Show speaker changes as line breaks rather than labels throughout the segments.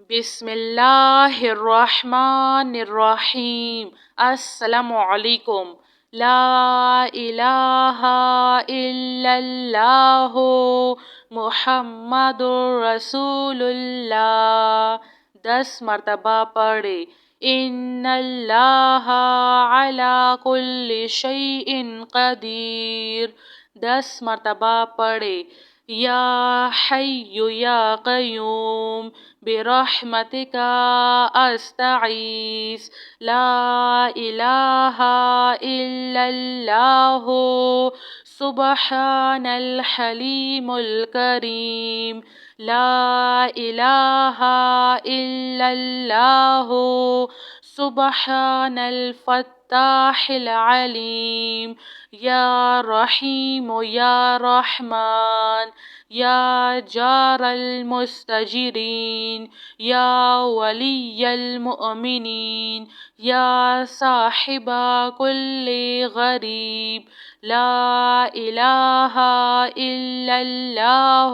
بسم اللہ الرحمن الرحیم۔ السلام علیکم۔ لا الہ الا اللہ محمد رسول اللہ۔ 10 مرتبہ پڑھے۔ ان اللہ علی کل شیء قدیر۔ 10 مرتبہ پڑھے۔ یا حی یا قیوم برحمتک استغیث لا الہ الا اللہ سبحان الحلیم الکریم لا الہ الا اللہ سبحان الفتاح العلیم یا رحیم یا رحمان یا جار المستجرین یا ولی المؤمنین یا صاحب کل غریب لا الہ الا اللہ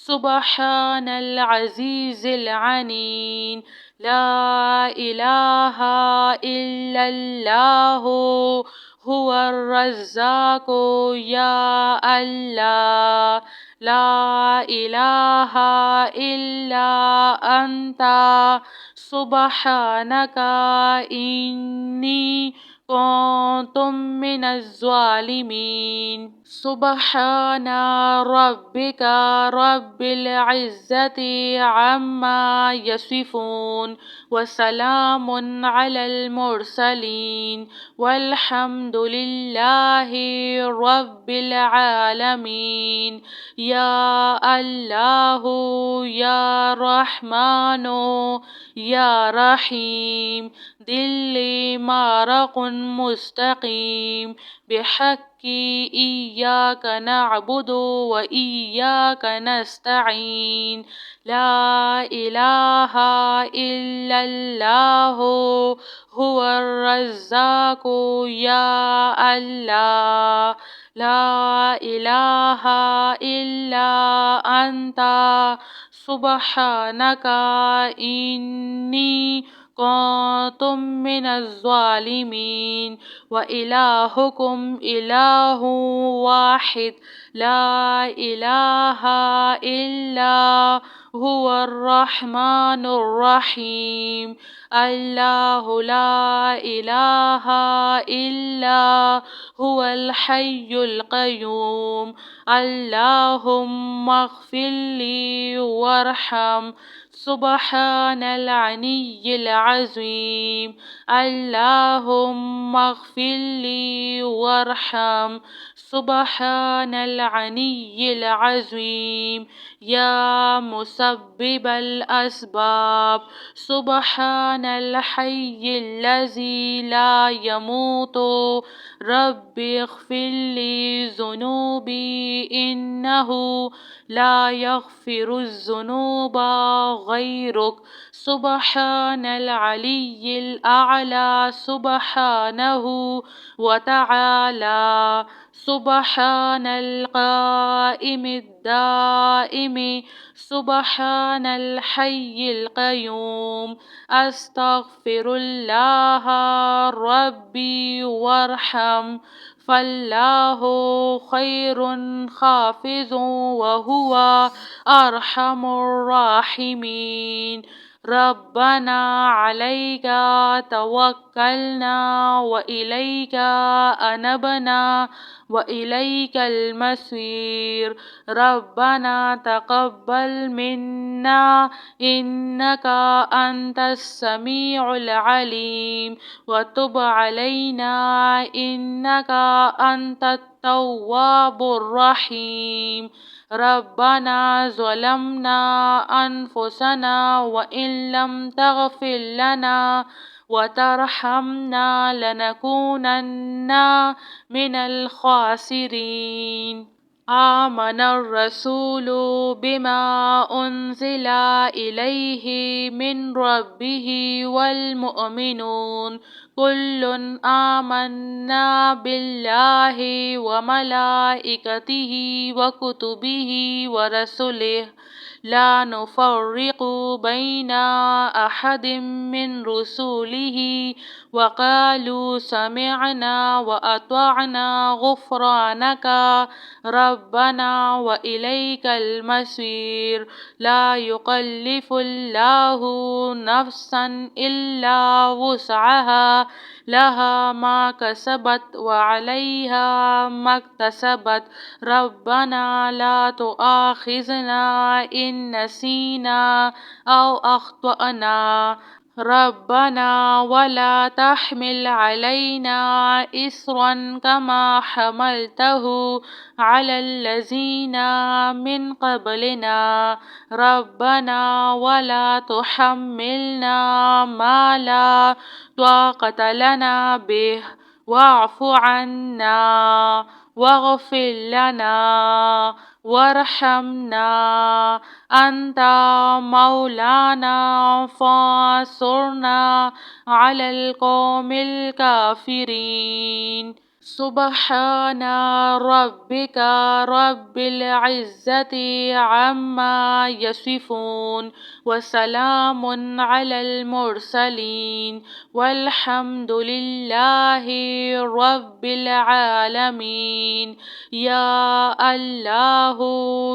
سبحان العزیز العلیم لا الہ الا اللہ هو الرزاق یا اللہ لا الہ الا انت سبحانک انی کنت من الظالمین۔ سبحان ربک رب العزت عما یصفون وسلام علی المرسلین والحمد للہ رب العالمین۔ یا اللہ یا رحمن یا رحیم دل مارق مستقیم بحق ایاک نعبد و ایاک نستعین لا الہ الا اللہ هو الرزاق یا اللہ لا الہ الا انت سبحانک انی کنت من الظالمین وإلہکم الہ واحد لا الہ الا هو الرحمن الرحیم اللہ لا الہ الا هو الحی القیوم اللہم اغفر لی وارحم سبحان العلی العظیم اللہم اغفر لی وارحم سبحان العلی العظیم یا مسبب الاسباب سبحان الحی الذی لا يموت رب اغفر لی ذنوبی انہ لا یغفر الذنوب غیرک سبحان العلی الاعلی سبحانہ وتعالی سبحان القائم الدائم سبحان الحی القیوم استغفر اللہ ربی وارحم فاللہ خیر حافظ وہو ارحم الراحمین ربنا علیک توکلنا وإلیک انبنا وإلیک المصیر ربنا تقبل منا انک انت السمیع العلیم وتب علینا انک انت التواب الرحیم ربنا ظلمنا انفسنا وان لم تغفر لنا وترحمنا لنكونن من الخاسرين آمن الرسول بما أنزل إليه من ربه والمؤمنون كل آمنا بالله وملائكته وكتبه ورسله لا نفرق بين أحد من رسله وقالوا سمعنا وأطعنا غفرانك ربنا وإليك المصير. لا يكلف الله نفسا إلا وسعها لها ما كسبت وعليها ما اكتسبت ربنا لا تؤاخذنا إن نسينا أو أخطأنا ربنا ولا تحمل علينا إصرا كما حملته على الذين من قبلنا ربنا ولا تحملنا ما لا طاقة لنا به واعف عنا واغفر لنا وارحمنا أنت مولانا فانصرنا على القوم الكافرين. سبحان ربك رب العزة عما يصفون وسلام على المرسلين والحمد لله رب العالمين. يا الله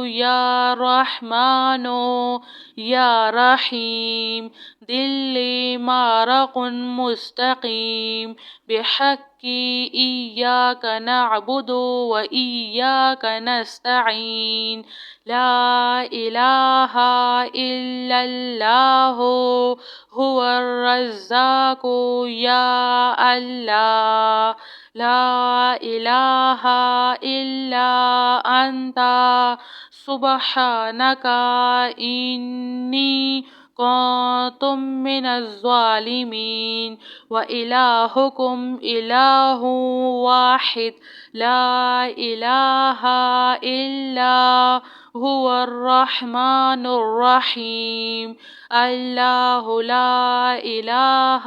يا رحمن يا رحيم دل مارق مستقيم بحق إياك نعبد وإياك نستعين. لا إله إلا الله هو الرزاق يا الله. لا إله إلا أنت سبحانك إني كنت من الظالمين. وإلهكم إله واحد لا إله إلا هو الرحمن الرحيم. الله لا إله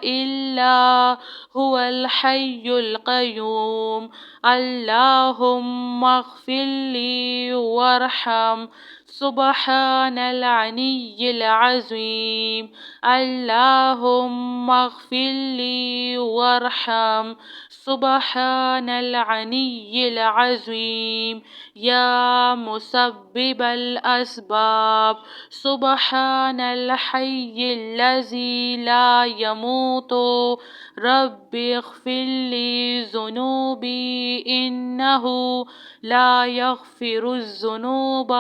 إلا هو الحي القيوم. اللهم اغفر لي وارحم سبحان العلي العظيم. اللهم اغفر لي وارحم سبحان العلي العظيم. يا مسبب الأسباب سبحان الحي الذي لا يموت رب اغفر لي ذنوبي إنه لا يغفر الذنوب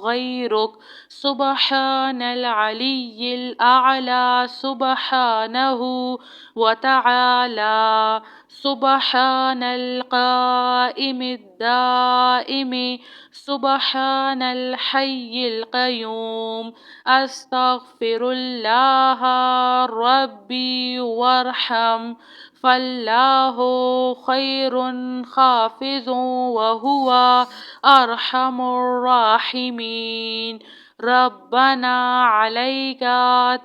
غيرك. سبحان العلي الأعلى سبحانه وتعالى. سبحان القائم الدائم سبحان الحي القيوم. أستغفر الله ربي وارحم فالله خير حافظ وهو أرحم الراحمين. ربنا عليك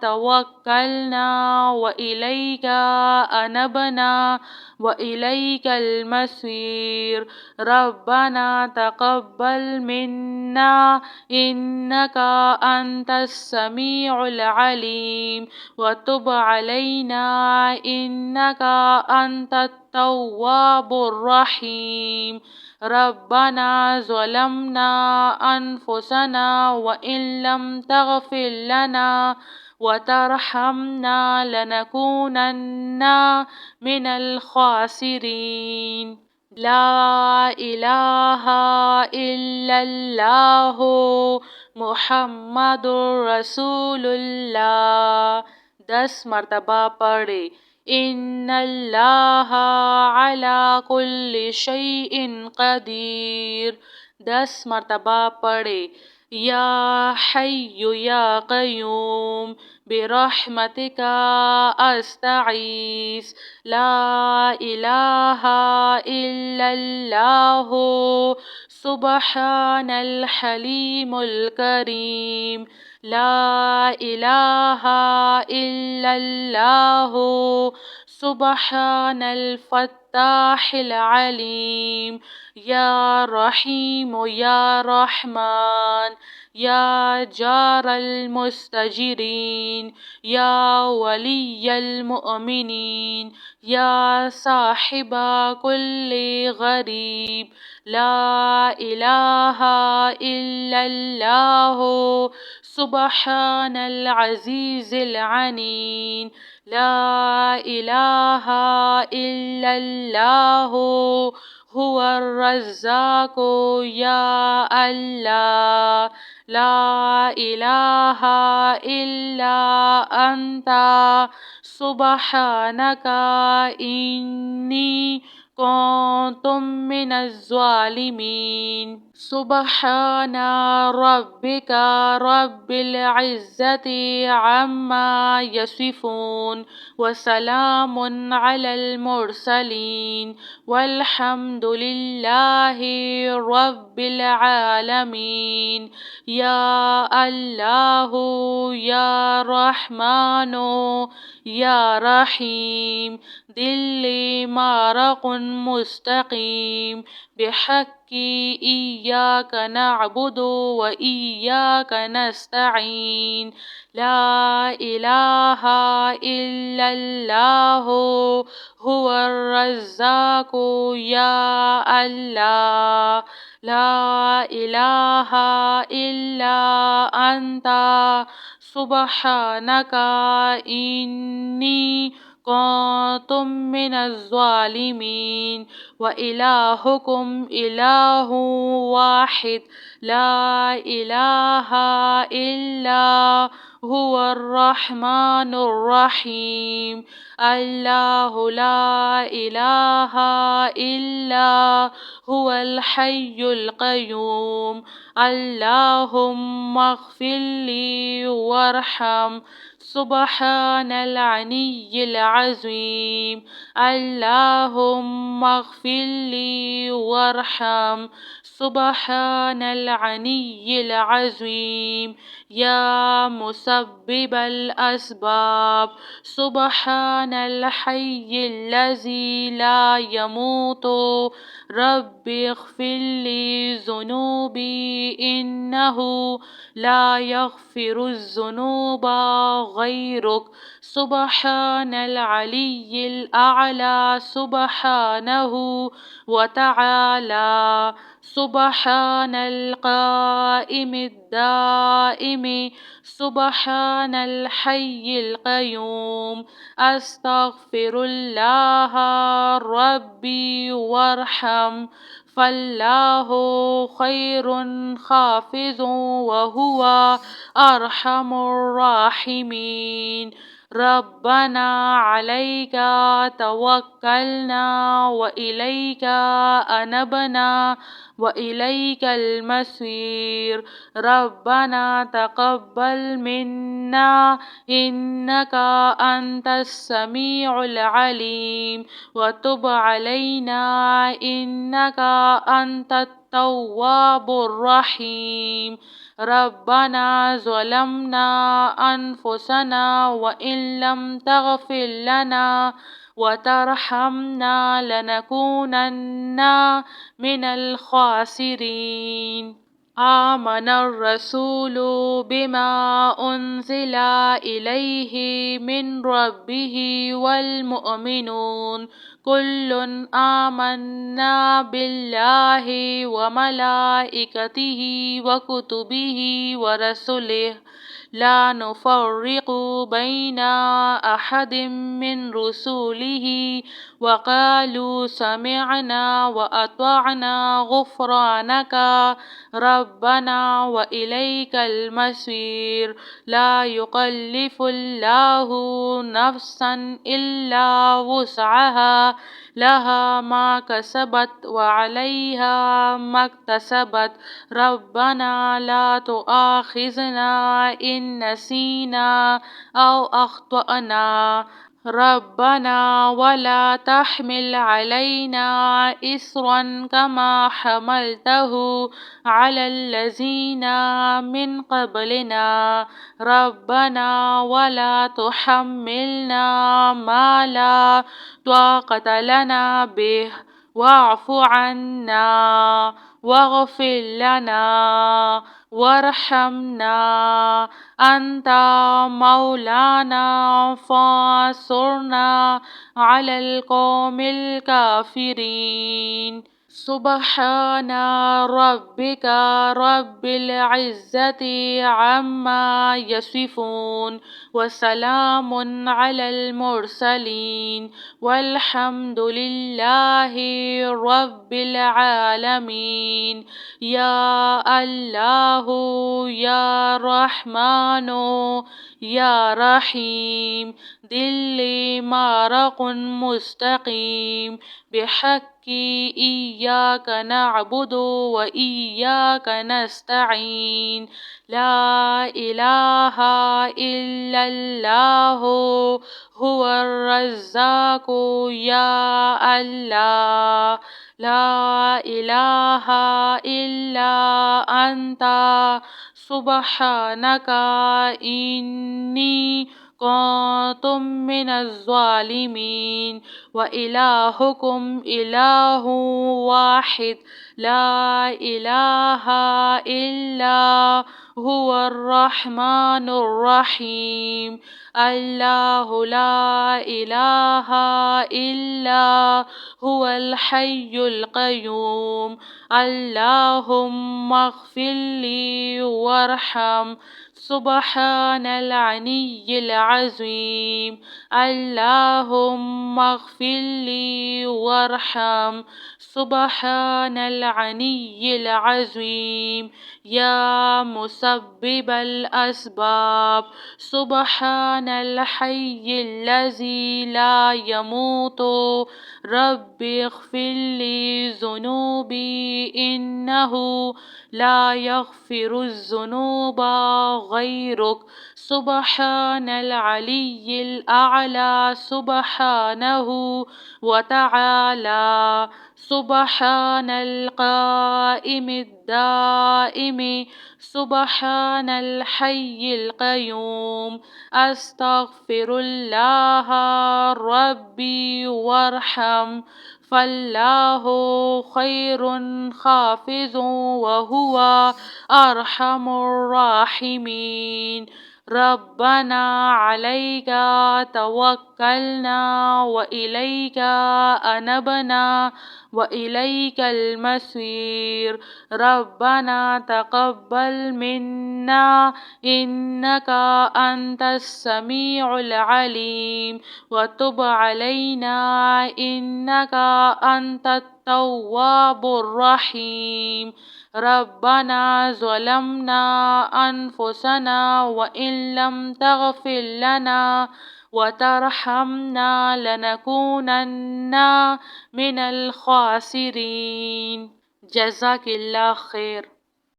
توكلنا وإليك أنبنا وإليك المصير. ربنا تقبل منا إنك أنت السميع العليم وتب علينا إنك أنت التواب الرحيم. ربنا ظلمنا أنفسنا وإن لم تغفر لنا وترحمنا لنكونن من الخاسرين. لا إله إلا الله محمد رسول اللہ. 10 مرتبہ پڑھے. ان اللہ علی کل شیء قدیر. 10 مرتبہ پڑھے. یا حی یا قیوم برحمتک استغیث. لا الہ الا اللہ سبحان الحلیم الکریم. لا الہ الا اللہ سبحان الفتاح العلیم. یا رحیم یا رحمان يا جار المستجيرين يا ولي المؤمنين يا صاحب كل غريب لا إله إلا الله سبحان العزيز العليم لا إله إلا الله هو الرزاق يا الله لا إله إلا أنت سبحانك إني كنت من الظالمين سبحان ربك رب العزة عما يصفون وسلام على المرسلين والحمد لله رب العالمين يا الله يا رحمن يا رحيم دلي مارق مستقيم بحق إياك نعبد وإياك نستعين لا إله إلا الله هو الرزاق يا الله لا إله إلا أنت سبحانك إني كنت من الظالمين وإلهكم إله واحد لا إله إلا هو الرحمن الرحيم الله لا إله إلا هو الحي القيوم اللهم اغفر لي وارحم سبحان العلي العظيم اللهم اغفر لي وارحم سبحان العلي العظيم يا مسبب الأسباب سبحان الحي الذي لا يموت رب اغفر لي ذنوبي إنه لا يغفر الذنوب غيرك سبحان العلي الأعلى سبحانه وتعالى سبحان القائم الدائم سبحان الحي القيوم أستغفر الله ربي وارحم فالله خير حافظ وهو أرحم الراحمين ربنا عليك توكلنا وإليك أنبنا وإليك المصير ربنا تقبل منا إنك أنت السميع العليم وتب علينا إنك أنت التواب الرحيم ربنا ظلمنا أنفسنا وإن لم تغفر لنا وترحمنا لنكونن من الخاسرين آمن الرسول بما أنزل إليه من ربه والمؤمنون كل آمنا بالله وملائكته وكتبه ورسله لا نفرق بين أحد من رسله وقالوا سمعنا وأطعنا غفرانك ربنا وإليك المصير لا يكلف الله نفسا إلا وسعها لها ما كسبت وعليها ما اكتسبت ربنا لا تؤاخذنا إن نسينا أو أخطأنا ربنا ولا تحمل علينا إصرا كما حملته على الذين من قبلنا ربنا ولا تحملنا ما لا طاقة لنا به واعف عنا واغفر لنا وارحمنا أنت مولانا فانصرنا على القوم الكافرين سبحان ربك رب العزة عما يصفون وسلام على المرسلين والحمد لله رب العالمين يا الله يا رحمن يا رحيم دل مارق مستقيم بحق إياك نعبد وإياك نستعين لا إله إلا الله هو الرزاق يا الله لا إله إلا أنت سبحانك إني كنت من الظالمين وإلهكم إله واحد لا إله إلا هو الرحمن الرحيم الله لا إله إلا هو الحي القيوم اللهم اغفر لي وارحم سبحان العلي العظيم اللهم اغفر لي وارحم سبحان العلي العظيم يا مسبب الأسباب سبحان الحي الذي لا يموت رب اغفر لي ذنوبي إنه لا يغفر الذنوب غيرك سبحان العلي الأعلى سبحانه وتعالى سبحان القائم الدائم سبحان الحي القيوم أستغفر الله ربي وارحم فالله خير حافظ وهو أرحم الراحمين ربنا عليك توكلنا وإليك أنبنا وإليك المصير ربنا تقبل منا إنك أنت السميع العليم وتب علينا إنك أنت التواب الرحيم ربنا ظلمنا أنفسنا وإن لم تغفر لنا وترحمنا لنكونن من الخاسرين جزاك الله خير.